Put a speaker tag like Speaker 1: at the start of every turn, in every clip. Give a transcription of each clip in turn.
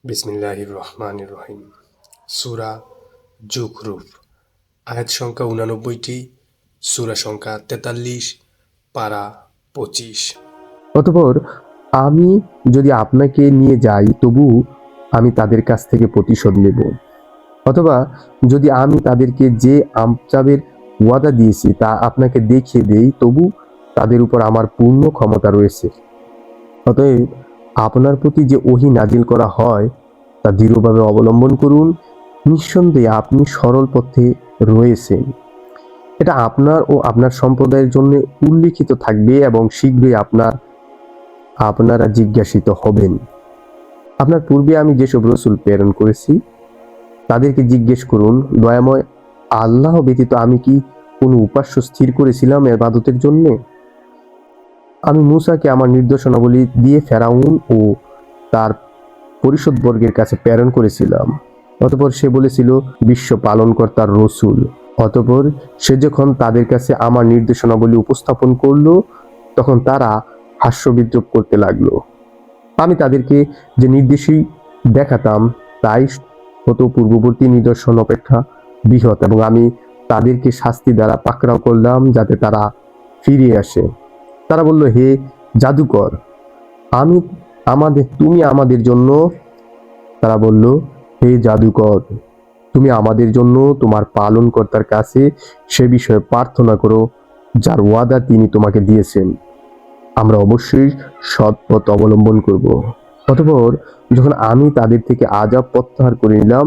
Speaker 1: বিসমিল্লাহির রহমানির রহিম। সূরা যুখরুফ। আয়াত সংখ্যা ৮৯টি, সূরা সংখ্যা ৪৩, পারা ২৫।
Speaker 2: অতঃপর আমি যদি আপনাকে নিয়ে যাই তবু আমি তাদের কাছ থেকে প্রতিশোধ নেব, অথবা যদি আমি তাদেরকে যে আযাবের ওয়াদা দিয়েছি তা আপনাকে দেখিয়ে দেই তবু তাদের উপর আমার পূর্ণ ক্ষমতা রয়েছে। অতএব আপনার প্রতি যে ওহী নাজিল করা হয় তা দৃঢ়ভাবে অবলম্বন করুন। নিঃসন্দেহে আপনি সরল পথে রয়েছেন। এটা আপনার ও আপনার সম্প্রদায়ের জন্য উল্লিখিত থাকবে এবং শীঘ্রই আপনারা জিজ্ঞাসিত হবেন। আপনার পূর্বে আমি যেসব রসূল প্রেরণ করেছি তাদেরকে জিজ্ঞেস করুন, দয়াময় আল্লাহ ব্যতীত আমি কি কোনো উপাস্য স্থির করেছিলাম ইবাদতের জন্য? আমি মূসাকে আমার নির্দেশনাবলী দিয়ে ফেরাউন ও তার পরিষদবর্গের কাছে প্রেরণ করেছিলাম। অতঃপর সে বলেছিল বিশ্ব পালনকর্তার রসূল। অতঃপর সে যখন তাদের কাছে আমার নির্দেশনাবলী উপস্থাপন করলো তখন তারা হাস্যবিদ্রুপ করতে লাগলো। আমি তাদেরকে যে নির্দেশই দেখাতাম তাই হতো পূর্ববর্তী নিদর্শন অপেক্ষা বৃহৎ, এবং আমি তাদেরকে শাস্তি দ্বারা পাকড়াও করলাম যাতে তারা ফিরে আসে। তারা বলল, হে জাদুকর, তুমি আমাদের জন্য তারা বলল, হে জাদুকর, তুমি আমাদের জন্য তোমার পালনকর্তার কাছে সে বিষয়ে প্রার্থনা করো যার ওয়াদা তিনি তোমাকে দিয়েছেন। আমরা অবশ্যই সৎ পথ অবলম্বন করব। অতঃপর যখন আমি তাদের থেকে আযাব প্রত্যাহার করে নিলাম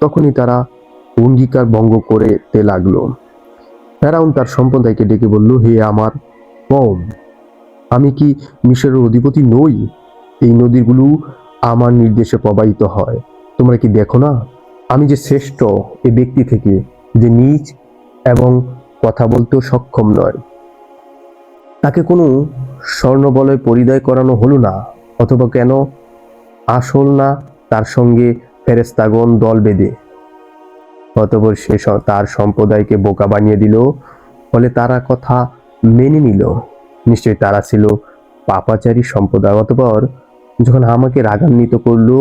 Speaker 2: তখনই তারা অঙ্গীকার ভঙ্গ করতে লাগলো। ফেরাউন তার সম্প্রদায়কে ডেকে বলল, হে আমার কওম, আমি কি মিশরের অধিপতি নই? এই নদীগুলো আমার নির্দেশে প্রবাহিত হয়। তোমরা কি দেখো না আমি যে শ্রেষ্ঠ এ ব্যক্তি থেকে যে নীচ এবং কথা বলতেও সক্ষম নয়? তাকে কোনো স্বর্ণবলয় পরিধান করানো হলো না, অথবা কেন আসল না তার সঙ্গে ফেরেশতাগণ দল বেঁধে? অতঃপর সে তার সম্প্রদায়কে বোকা বানিয়ে দিল, ফলে তারা কথা মেনে নিল। নিশ্চয়ই তারা ছিল পাপাচারী সম্প্রদায়। অতঃপর যখন আমাকে রাগান্বিত করলো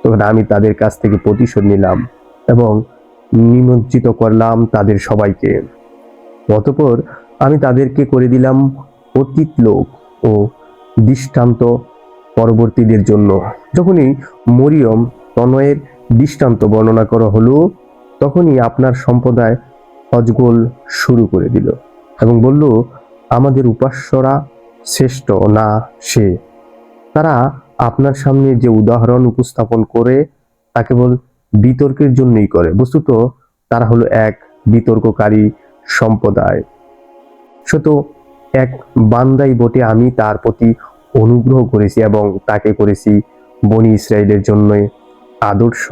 Speaker 2: তখন আমি তাদের কাছ থেকে প্রতিশোধ নিলাম এবং নিমজ্জিত করলাম তাদের সবাইকে। অতঃপর আমি তাদেরকে করে দিলাম অতীত লোক ও দৃষ্টান্ত পরবর্তীদের জন্য। যখনই মরিয়ম তনয়ের দৃষ্টান্ত বর্ণনা করা হলো তখনই আপনার সম্প্রদায় অজগোল শুরু করে দিল এবং বলল, আমাদের উপাস্যরা শ্রেষ্ঠ না সে? তারা আপনার সামনে যে উদাহরণ উপস্থাপন করে তা কেবল বিতর্কের জন্যই করে। বস্তুত তারা হলো এক বিতর্ককারী সম্প্রদায়। শত এক বান্দাই বটে আমি তার প্রতি অনুগ্রহ করেছি এবং তাকে করেছি বনি ইসরায়েলের জন্য আদর্শ।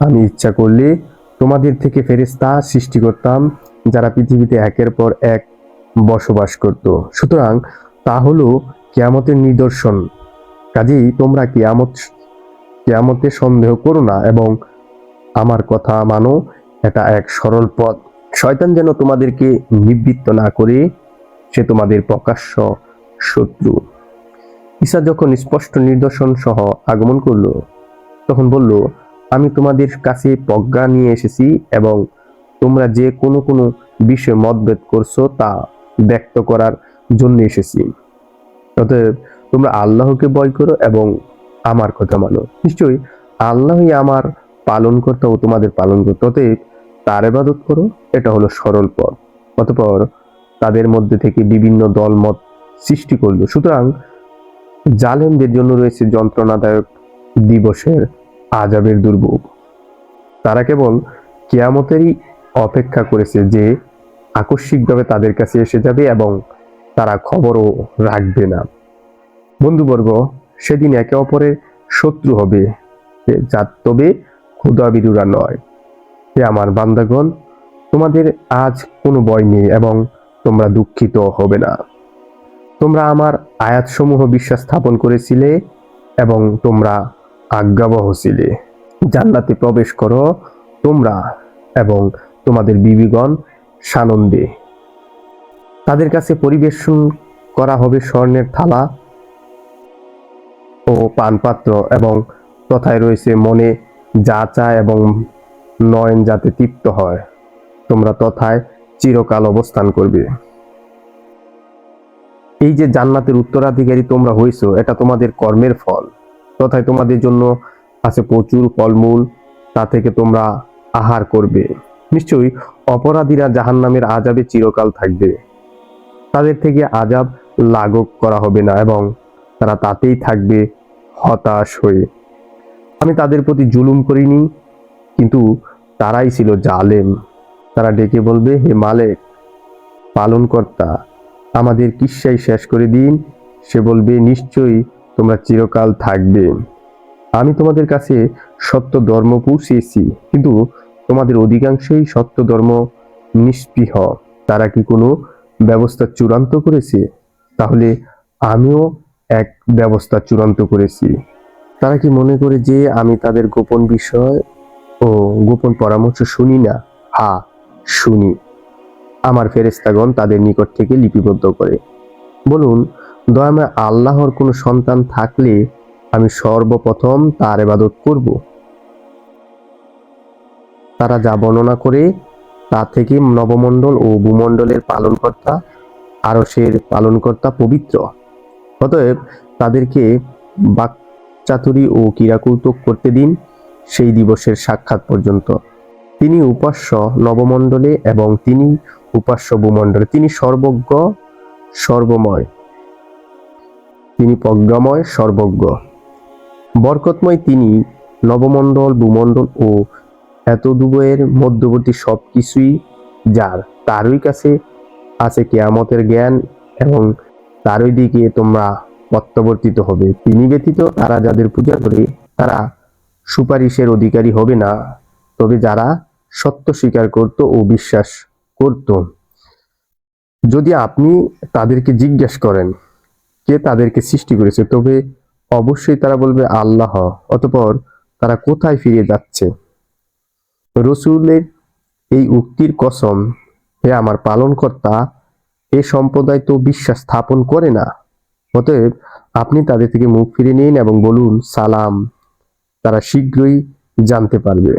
Speaker 2: আমি ইচ্ছা করলে তোমাদের থেকে ফেরেশতা সৃষ্টি করতাম যারা পৃথিবীতে একের পর এক বসবাস করত। সুতরাং তা হলো কিয়ামতের নিদর্শন। কাজেই তোমরা কিয়ামতে সন্দেহ করো না এবং আমার কথা মানো। এটা এক সরল পথ। শয়তান যেন তোমাদেরকে নিবৃত্ত না করে, সে তোমাদের প্রকাশ্য শত্রু। ঈসা যখন স্পষ্ট নিদর্শন সহ আগমন করলো তখন বলল, আমি তোমাদের কাছে প্রজ্ঞা নিয়ে এসেছি এবং তোমরা যে কোনো বিষয়ে মতভেদ করছো তা ব্যক্ত করার জন্য এসেছি। অতএব তোমরা আল্লাহকে ভয় করো এবং আমার কথা মানো। নিশ্চয়ই আল্লাহই আমার পালনকর্তা ও তোমাদের পালনকর্তা। অতএব তার ইবাদত করো, এটা হলো সরল পথ। অতঃপর তাদের মধ্যে থেকে বিভিন্ন দলমত সৃষ্টি করলো। সুতরাং জালেমদের জন্য রয়েছে যন্ত্রণাদায়ক দিবসের আযাবের দুর্ভোগ। তারা কেবল কিয়ামতেরই অপেক্ষা করেছে যে আকস্মিকভাবে তাদের কাছে এসে যাবে এবং তারা খবরও রাখবে না। বন্ধুবর্গ, সেদিন একে অপরের শত্রু হবে, তবে ক্ষুধাবিরুরা নয়। হে আমার বান্দাগণ, তোমাদের আজ কোনো ভয় নেই এবং তোমরা দুঃখিত হবে না। তোমরা আমার আয়াতসমূহ বিশ্বাস স্থাপন করেছিলে এবং তোমরা আজ্ঞাবহ ছিলে। জান্নাতে প্রবেশ করো তোমরা এবং তোমাদের বিবিগণ সানন্দে। তাদের কাছে পরিবেশন করা হবে স্বর্ণের থালা ও পানপাত্র এবং তথায় রয়েছে মনে যা চায় এবং নয়ন যাতে তৃপ্ত হয়, তোমরা তথায় চিরকাল অবস্থান করবে। এই যে জান্নাতের উত্তরাধিকারী তোমরা হইছো, এটা তোমাদের কর্মের ফল। তথায় তোমাদের জন্য আছে প্রচুর ফলমূল, তা থেকে তোমরা আহার করবে। নিশ্চয়ই অপরাধীরা জাহান্নামের আযাবে চিরকাল থাকবে, তাদের থেকে আযাব লাঘব করা হবে না এবং তারা তাতেই থাকবে হতাশ হয়ে। আমি তাদের প্রতি জুলুম করিনি, কিন্তু তারাই ছিল জালেম। তারা ডেকে বলবে, হে মালিক, পালনকর্তা, আমাদের কিস্সাই শেষ করে দিন। সে বলবে, নিশ্চয়ই তোমরা চিরকাল থাকবে। আমি তোমাদের কাছে সত্য ধর্ম পৌঁছিয়েছি, কিন্তু তোমাদের অধিকাংশই সত্য ধর্ম নিস্পৃহ। তারা কি কোনো ব্যবস্থা চূড়ান্ত করেছে? তাহলে আমিও এক ব্যবস্থা চূড়ান্ত করেছি। তারা কি মনে করে যে আমি তাদের গোপন বিষয় ও গোপন পরামর্শ শুনি না? হ্যাঁ, শুনি। আমার ফেরেশতাগণ তাদের নিকট থেকে লিপিবদ্ধ করে। বলুন, দয়াময় আল্লাহর কোনো সন্তান থাকলে আমি সর্বপ্রথম তার ইবাদত করব। তারা যা বর্ণনা করে তা থেকে নবমণ্ডল ও ভূমণ্ডলের পালনকর্তা, আরশের পালনকর্তা পবিত্র। অতএব তাদেরকে বাকচাতুরী ও ক্রীড়াকৌতুক করতে দিন সেই দিবসের সাক্ষাৎ পর্যন্ত। তিনি উপাস্য নবমণ্ডলে এবং তিনি উপাস্য ভূমণ্ডলে। তিনি সর্বজ্ঞ, সর্বময়, তিনি প্রজ্ঞাময়, সর্বজ্ঞ, বরকতময়। তিনি নবমণ্ডল, ভূমণ্ডল ও এতদুভয়ের মধ্যবর্তী সবকিছুই যার, তারই কাছে আছে কিয়ামতের জ্ঞান এবং তারই দিকে তোমরা প্রত্যাবর্তিত হবে। তিনি ব্যতীত তারা যাদের পূজা করে তারা সুপারিশের অধিকারী হবে না, তবে যারা সত্য স্বীকার করত ও বিশ্বাস করত। যদি আপনি তাদেরকে জিজ্ঞাসা করেন কে তাদেরকে সৃষ্টি করেছে, তবে অবশ্যই তারা বলবে আল্লাহ। অতঃপর তারা কোথায় ফিরে যাচ্ছে? রসূলের এই উক্তির কসম, হে আমার পালনকর্তা, এ সম্প্রদায় তো বিশ্বাস স্থাপন করে না। অতএব আপনি তাদের থেকে মুখ ফিরে নিন এবং বলুন সালাম, তারা শীঘ্রই জানতে পারবে।